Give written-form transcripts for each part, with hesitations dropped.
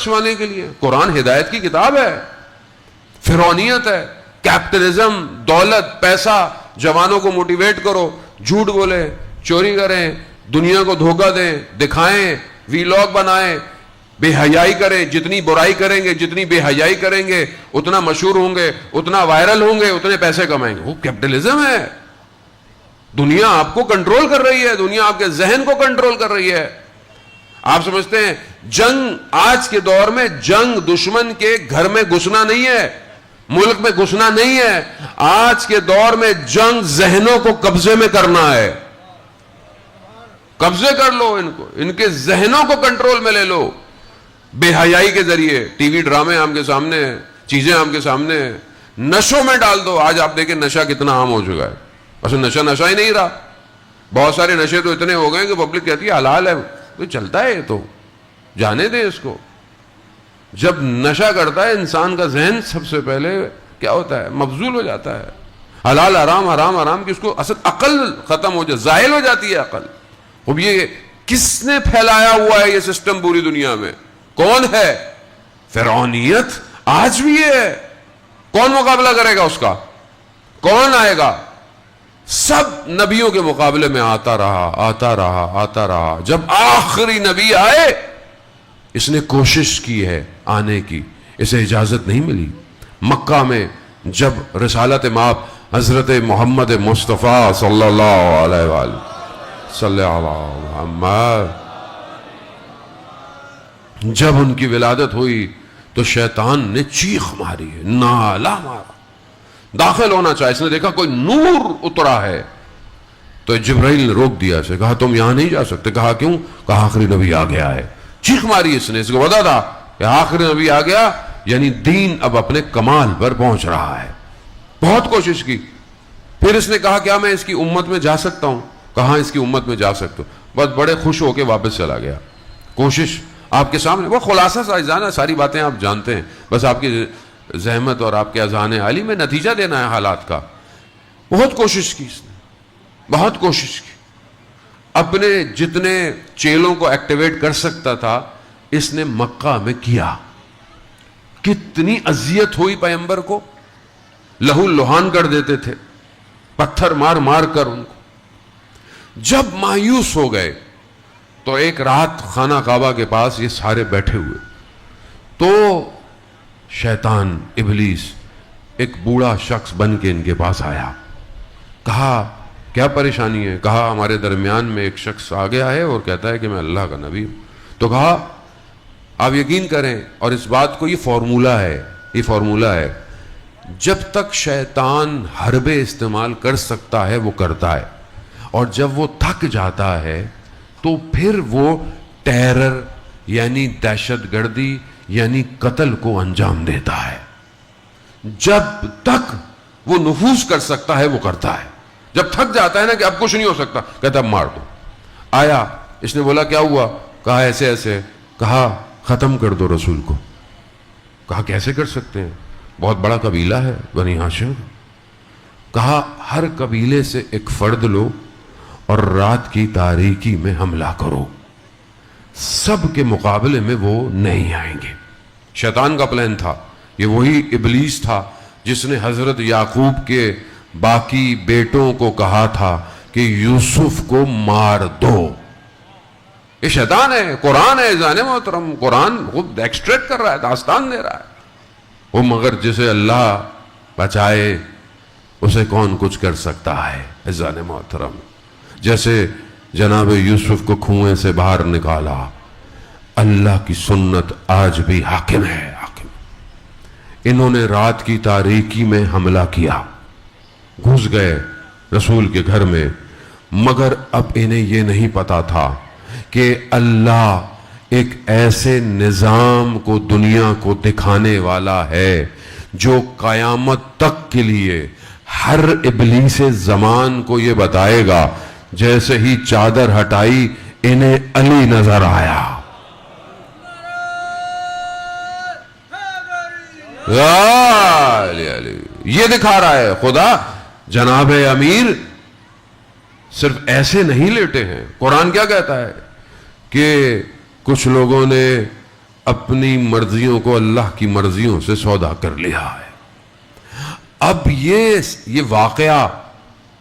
چھوانے کے لیے. قرآن ہدایت کی کتاب ہے. فرعونیت ہے, کیپٹلزم, دولت, پیسہ, جوانوں کو موٹیویٹ کرو, جھوٹ بولیں, چوری کریں, دنیا کو دھوکہ دیں, دکھائیں, ویلاگ بنائیں, بے حیائی کریں. جتنی برائی کریں گے, جتنی بے حیائی کریں گے, اتنا مشہور ہوں گے, اتنا وائرل ہوں گے, اتنے پیسے کمائیں گے. وہ کیپٹلزم ہے. دنیا آپ کو کنٹرول کر رہی ہے, دنیا آپ کے ذہن کو کنٹرول کر رہی ہے. آپ سمجھتے ہیں جنگ آج کے دور میں جنگ دشمن کے گھر میں گھسنا نہیں ہے, ملک میں گھسنا نہیں ہے. آج کے دور میں جنگ ذہنوں کو قبضے میں کرنا ہے. قبضے کر لو ان کو, ان کے ذہنوں کو کنٹرول میں لے لو. بے حیائی کے ذریعے ٹی وی ڈرامے آپ کے سامنے ہیں, چیزیں آپ کے سامنے ہیں, نشوں میں ڈال دو. آج آپ دیکھیں نشہ کتنا عام ہو چکا ہے. اصل نشہ ہی نہیں رہا. بہت سارے نشے تو اتنے ہو گئے کہ پبلک کہتی ہے حلال ہے, تو چلتا ہے, یہ تو جانے دیں اس کو. جب نشہ کرتا ہے انسان کا ذہن سب سے پہلے کیا ہوتا ہے, مبذول ہو جاتا ہے. حلال حرام حرام حرام کی اس کو اصل عقل ختم ہو جائے, زائل ہو جاتی ہے عقل. اب یہ کس نے پھیلایا ہوا ہے یہ سسٹم پوری دنیا میں؟ کون ہے؟ فرعونیت آج بھی ہے. کون مقابلہ کرے گا اس کا؟ کون آئے گا؟ سب نبیوں کے مقابلے میں آتا رہا آتا رہا آتا رہا. جب آخری نبی آئے اس نے کوشش کی ہے آنے کی, اسے اجازت نہیں ملی. مکہ میں جب رسالت مآب حضرت محمد مصطفیٰ صلی اللہ علیہ وآلہ صلی اللہ محمد, جب ان کی ولادت ہوئی تو شیطان نے چیخ ماری ہے, نالا مارا. داخل ہونا چاہے, اس نے دیکھا کوئی نور اترا ہے, تو جبرائیل نے روک دیا اسے, کہا تم یہاں نہیں جا سکتے. کہا کیوں؟ کہا آخری نبی آ گیا ہے. چیخ ماری اس نے, اس کو پتا تھا کہ آخری نبی آ گیا, یعنی دین اب اپنے کمال پر پہنچ رہا ہے. بہت کوشش کی. پھر اس نے کہا کیا میں اس کی امت میں جا سکتا ہوں؟ کہاں اس کی امت میں جا سکتا ہوں. بس بڑے خوش ہو کے واپس چلا گیا. کوشش آپ کے سامنے, وہ خلاصہ سائزانہ ساری باتیں آپ جانتے ہیں, بس آپ کی زحمت اور آپ کے اذہان عالی میں نتیجہ دینا ہے حالات کا. بہت کوشش کی اس نے, بہت کوشش کی. اپنے جتنے چیلوں کو ایکٹیویٹ کر سکتا تھا اس نے مکہ میں کیا. کتنی اذیت ہوئی پیغمبر کو, لہو لہان کر دیتے تھے, پتھر مار مار کر ان کو. جب مایوس ہو گئے تو ایک رات خانہ کعبہ کے پاس یہ سارے بیٹھے ہوئے, تو شیطان ابلیس ایک بوڑھا شخص بن کے ان کے پاس آیا. کہا کیا پریشانی ہے؟ کہا ہمارے درمیان میں ایک شخص آ گیا ہے اور کہتا ہے کہ میں اللہ کا نبی ہوں. تو کہا آپ یقین کریں, اور اس بات کو, یہ فارمولہ ہے, یہ فارمولہ ہے, جب تک شیطان حربے استعمال کر سکتا ہے وہ کرتا ہے, اور جب وہ تھک جاتا ہے تو پھر وہ ٹیرر یعنی دہشت گردی یعنی قتل کو انجام دیتا ہے. جب تک وہ نفوذ کر سکتا ہے وہ کرتا ہے. جب تھک جاتا ہے نا کہ اب کچھ نہیں ہو سکتا, کہتا اب مار دو. آیا, اس نے بولا کیا ہوا؟ کہا ایسے ایسے. کہا ختم کر دو رسول کو. کہا کیسے کر سکتے ہیں؟ بہت بڑا قبیلہ ہے بنی ہاشم. کہا ہر قبیلے سے ایک فرد لو اور رات کی تاریکی میں حملہ کرو, سب کے مقابلے میں وہ نہیں آئیں گے. شیطان کا پلان تھا. یہ وہی ابلیس تھا جس نے حضرت یعقوب کے باقی بیٹوں کو کہا تھا کہ یوسف کو مار دو. یہ شیطان ہے. قرآن ہے جان محترم, قرآن خود ایکسٹریکٹ کر رہا ہے, داستان دے رہا ہے. وہ مگر جسے اللہ بچائے اسے کون کچھ کر سکتا ہے جان محترم. جیسے جناب یوسف کو کنویں سے باہر نکالا, اللہ کی سنت آج بھی حاکم ہے, حاکم. انہوں نے رات کی تاریکی میں حملہ کیا, گھس گئے رسول کے گھر میں, مگر اب انہیں یہ نہیں پتا تھا کہ اللہ ایک ایسے نظام کو دنیا کو دکھانے والا ہے جو قیامت تک کے لیے ہر ابلیس زمان کو یہ بتائے گا جیسے ہی چادر ہٹائی انہیں علی نظر آیا. یہ دکھا رہا ہے خدا. جناب امیر صرف ایسے نہیں لیٹے ہیں. قرآن کیا کہتا ہے کہ کچھ لوگوں نے اپنی مرضیوں کو اللہ کی مرضیوں سے سودا کر لیا ہے۔ اب یہ واقعہ،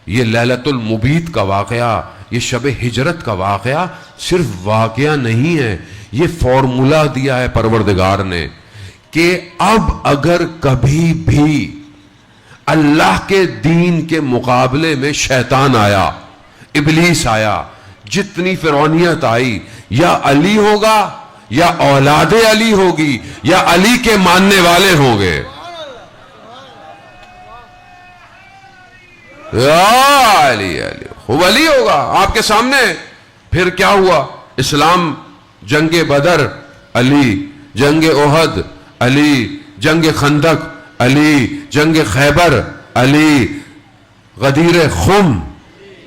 یہ لیلۃ المبیت کا واقعہ، یہ شب ہجرت کا واقعہ صرف واقعہ نہیں ہے، یہ فارمولا دیا ہے پروردگار نے کہ اب اگر کبھی بھی اللہ کے دین کے مقابلے میں شیطان آیا، ابلیس آیا، جتنی فرعونیت آئی، یا علی ہوگا یا اولاد علی ہوگی یا علی کے ماننے والے ہوں گے۔ علی علی خوب علی ہوگا آپ کے سامنے۔ پھر کیا ہوا؟ اسلام، جنگ بدر علی، جنگ احد علی، جنگ خندق علی، جنگ خیبر علی، غدیر خم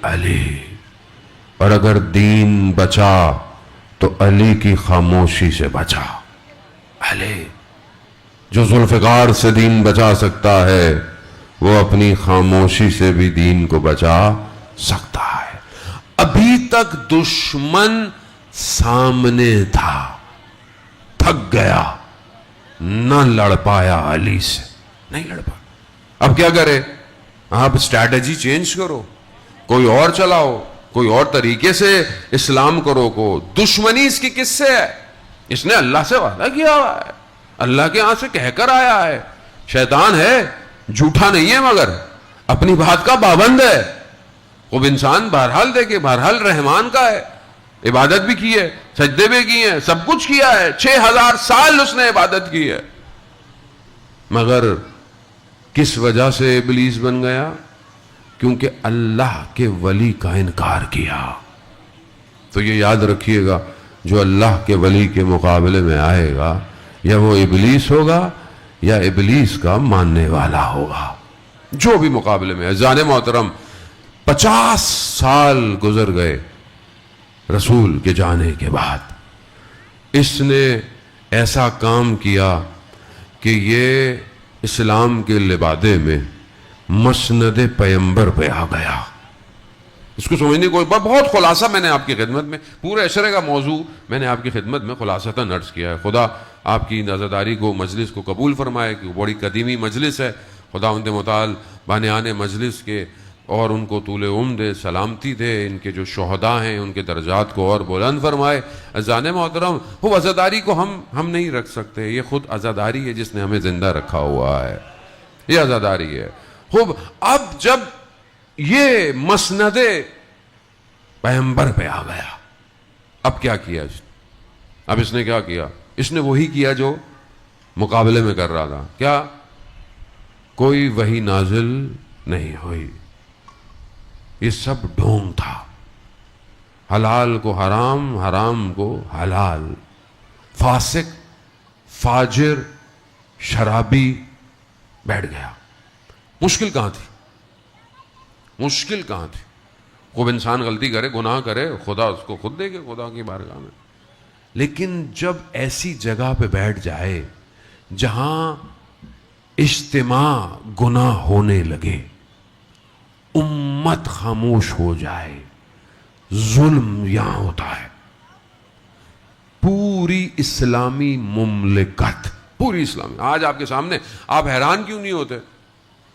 علی۔ اور اگر دین بچا تو علی کی خاموشی سے بچا۔ علی جو ذوالفقار سے دین بچا سکتا ہے وہ اپنی خاموشی سے بھی دین کو بچا سکتا ہے۔ ابھی تک دشمن سامنے تھا، تھک گیا، نہ لڑ پایا علی سے، نہیں لڑ پایا۔ اب کیا کرے؟ آپ اسٹریٹجی چینج کرو، کوئی اور چلاؤ، کوئی اور طریقے سے اسلام کرو کو۔ دشمنی اس کی کس سے ہے؟ اس نے اللہ سے وعدہ کیا ہوا ہے، اللہ کے ہاں سے کہہ کر آیا ہے۔ شیطان ہے، جھوٹا نہیں ہے، مگر اپنی بات کا پابند ہے۔ خوب انسان بہرحال دیکھے، بہرحال رحمان کا ہے، عبادت بھی کی ہے، سجدے بھی کیے ہیں، سب کچھ کیا ہے، 6000 سال اس نے عبادت کی ہے، مگر کس وجہ سے ابلیس بن گیا؟ کیونکہ اللہ کے ولی کا انکار کیا۔ تو یہ یاد رکھیے گا، جو اللہ کے ولی کے مقابلے میں آئے گا یا وہ ابلیس ہوگا یا ابلیس کا ماننے والا ہوگا، جو بھی مقابلے میں ہے۔ جان محترم، 50 سال گزر گئے رسول کے جانے کے بعد، اس نے ایسا کام کیا کہ یہ اسلام کے لبادے میں مسند پیمبر پہ آ گیا۔ اس کو سمجھنے کو بہت خلاصہ میں نے آپ کی خدمت میں، پورے عشرے کا موضوع میں نے آپ کی خدمت میں خلاصتاً عرض کیا ہے۔ خدا آپ کی نظرداری کو، مجلس کو قبول فرمائے کہ بڑی قدیمی مجلس ہے۔ خداوند متعال بانیان مجلس کے اور ان کو طول عمر دے، سلامتی دے، ان کے جو شہداء ہیں ان کے درجات کو اور بلند فرمائے۔ عزیزان محترم، وہ عزاداری کو ہم نہیں رکھ سکتے، یہ خود عزاداری ہے جس نے ہمیں زندہ رکھا ہوا ہے، یہ عزاداری ہے۔ خوب، اب جب یہ مسند پیغمبر پہ آ گیا، اب کیا کیا؟ اب اس نے کیا کیا؟ اس نے وہی کیا جو مقابلے میں کر رہا تھا۔ کیا؟ کوئی وحی نازل نہیں ہوئی، یہ سب ڈھونگ تھا، حلال کو حرام، حرام کو حلال، فاسق، فاجر، شرابی بیٹھ گیا۔ مشکل کہاں تھی؟ مشکل کہاں تھی؟ خوب انسان غلطی کرے، گناہ کرے، خدا اس کو خود دے گے خدا کی بارگاہ میں۔ لیکن جب ایسی جگہ پہ بیٹھ جائے جہاں اجتماع گناہ ہونے لگے، امت خاموش ہو جائے، ظلم یہاں ہوتا ہے۔ پوری اسلامی مملکت، پوری اسلامی، آج آپ کے سامنے، آپ حیران کیوں نہیں ہوتے؟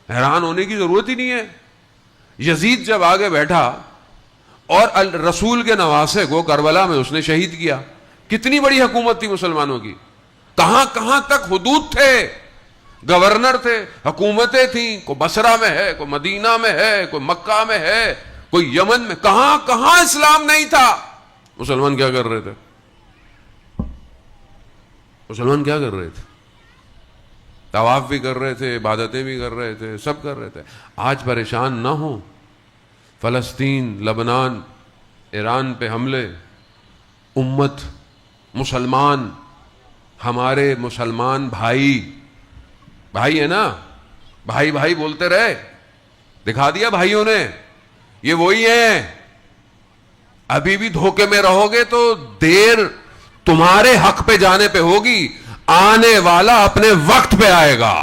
حیران ہونے کی ضرورت ہی نہیں ہے۔ یزید جب آگے بیٹھا اور رسول کے نواسے کو کربلا میں اس نے شہید کیا، کتنی بڑی حکومت تھی مسلمانوں کی، کہاں کہاں تک حدود تھے، گورنر تھے، حکومتیں تھیں، کوئی بصرہ میں ہے، کوئی مدینہ میں ہے، کوئی مکہ میں ہے، کوئی یمن میں، کہاں کہاں اسلام نہیں تھا۔ مسلمان کیا کر رہے تھے؟ مسلمان کیا کر رہے تھے؟ طواف بھی کر رہے تھے، عبادتیں بھی کر رہے تھے، سب کر رہے تھے۔ آج پریشان نہ ہوں، فلسطین، لبنان، ایران پہ حملے، امت، مسلمان، ہمارے مسلمان بھائی ہے نا، بھائی بھائی بولتے رہے، دکھا دیا بھائیوں نے، یہ وہی ہیں۔ ابھی بھی دھوکے میں رہو گے تو دیر تمہارے حق پہ جانے پہ ہوگی، آنے والا اپنے وقت پہ آئے گا۔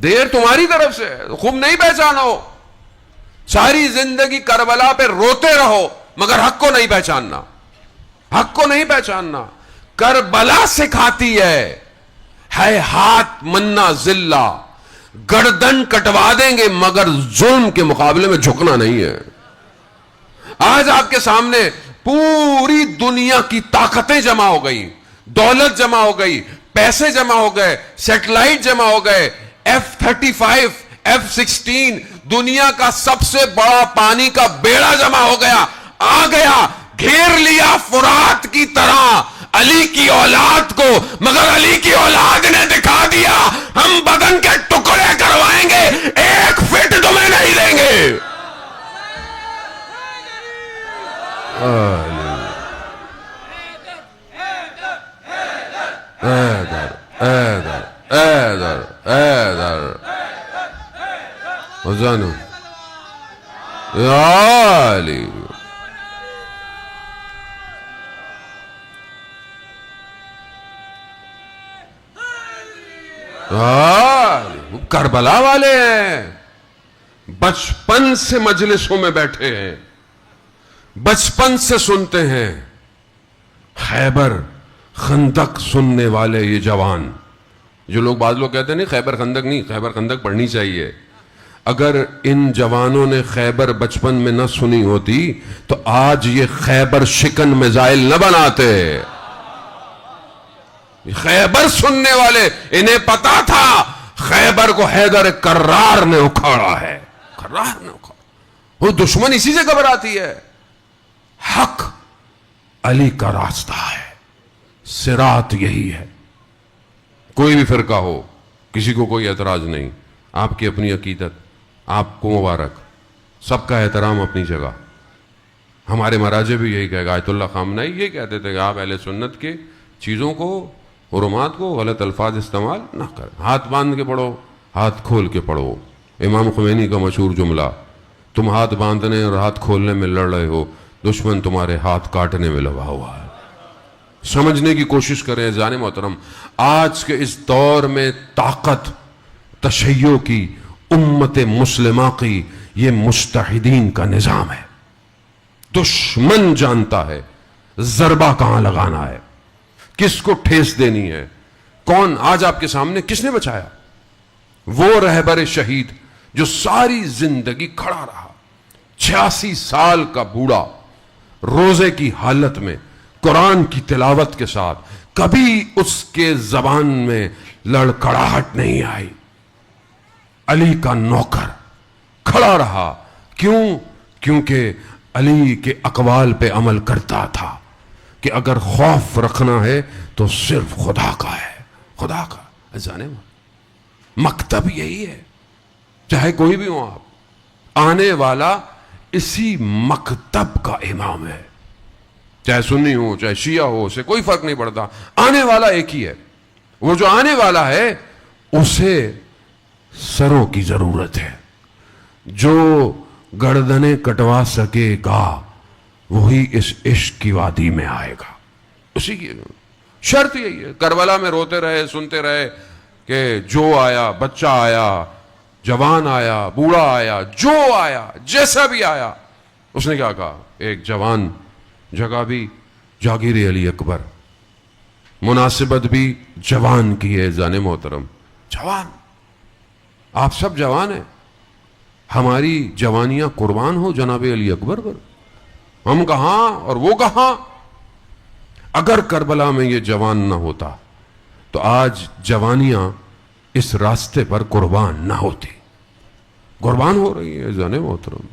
دیر تمہاری طرف سے، خوب نہیں پہچانو، ساری زندگی کربلا پہ روتے رہو مگر حق کو نہیں پہچاننا، حق کو نہیں پہچاننا۔ کربلا سکھاتی ہے ہاتھ منا ذلہ، گردن کٹوا دیں گے مگر ظلم کے مقابلے میں جھکنا نہیں ہے۔ آج آپ کے سامنے پوری دنیا کی طاقتیں جمع ہو گئی، دولت جمع ہو گئی، پیسے جمع ہو گئے، سیٹلائٹ جمع ہو گئے، F-35 F-16 دنیا کا سب سے بڑا پانی کا بیڑا جمع ہو گیا، آ گیا، گھیر لیا فرات کی طرح علی کی اولاد کو، مگر علی کی اولاد نے دکھا دیا ہم بدن کے ٹکڑے کروائیں گے، ایک فٹ تمہیں نہیں دیں گے۔ حسین یا علی، کربلا والے ہیں، بچپن سے مجلسوں میں بیٹھے ہیں، بچپن سے سنتے ہیں، خیبر خندق سننے والے یہ جوان، جو لوگ بعض لوگ کہتے ہیں نہیں خیبر خندق نہیں، خیبر خندق پڑھنی چاہیے۔ اگر ان جوانوں نے خیبر بچپن میں نہ سنی ہوتی تو آج یہ خیبر شکن میزائل نہ بناتے۔ خیبر سننے والے انہیں پتا تھا خیبر کو حیدر کرار نے اکھاڑا ہے، کرار نے اکھاڑا، وہ دشمن اسی سے گھبراتی ہے۔ حق علی کا راستہ ہے، صراط یہی ہے۔ کوئی بھی فرقہ ہو، کسی کو کوئی اعتراض نہیں، آپ کی اپنی عقیدت، آپ کو مبارک، سب کا احترام اپنی جگہ۔ ہمارے مراجع بھی یہی کہے گا، آیت اللہ خامنہی یہ کہتے تھے کہ آپ اہل سنت کے چیزوں کو، حرمات کو غلط الفاظ استعمال نہ کریں، ہاتھ باندھ کے پڑھو، ہاتھ کھول کے پڑھو۔ امام خمینی کا مشہور جملہ، تم ہاتھ باندھنے اور ہاتھ کھولنے میں لڑ رہے ہو، دشمن تمہارے ہاتھ کاٹنے میں لگا ہوا ہے۔ سمجھنے کی کوشش کریں جان محترم، آج کے اس دور میں طاقت تشیع کی، امت مسلمہ کی، یہ مجتہدین کا نظام ہے۔ دشمن جانتا ہے ضربہ کہاں لگانا ہے، کس کو ٹھیس دینی ہے۔ کون آج آپ کے سامنے کس نے بچایا؟ وہ رہبر شہید جو ساری زندگی کھڑا رہا، 86 سال کا بوڑھا، روزے کی حالت میں قرآن کی تلاوت کے ساتھ، کبھی اس کے زبان میں لڑکڑاہٹ نہیں آئی۔ علی کا نوکر کھڑا رہا، کیوں؟ کیونکہ علی کے اقوال پہ عمل کرتا تھا کہ اگر خوف رکھنا ہے تو صرف خدا کا ہے، خدا کا جانے۔ مکتب یہی ہے، چاہے کوئی بھی ہو آپ، آنے والا اسی مکتب کا امام ہے، چاہے سنی ہو چاہے شیعہ ہو، اسے کوئی فرق نہیں پڑتا، آنے والا ایک ہی ہے۔ وہ جو آنے والا ہے اسے سروں کی ضرورت ہے، جو گردنیں کٹوا سکے گا وہی اس عشق کی وادی میں آئے گا۔ اسی کی شرط یہی ہے۔ کربلا میں روتے رہے، سنتے رہے کہ جو آیا، بچہ آیا، جوان آیا، بوڑھا آیا، جو آیا، جیسا بھی آیا، اس نے کیا کہا؟ ایک جوان جگہ بھی جاگیر علی اکبر، مناسبت بھی جوان کی ہے جان محترم، جوان۔ آپ سب جوان ہیں، ہماری جوانیاں قربان ہو جناب علی اکبر پر، ہم کہاں اور وہ کہاں۔ اگر کربلا میں یہ جوان نہ ہوتا تو آج جوانیاں اس راستے پر قربان نہ ہوتی، قربان ہو رہی ہے جان محترم۔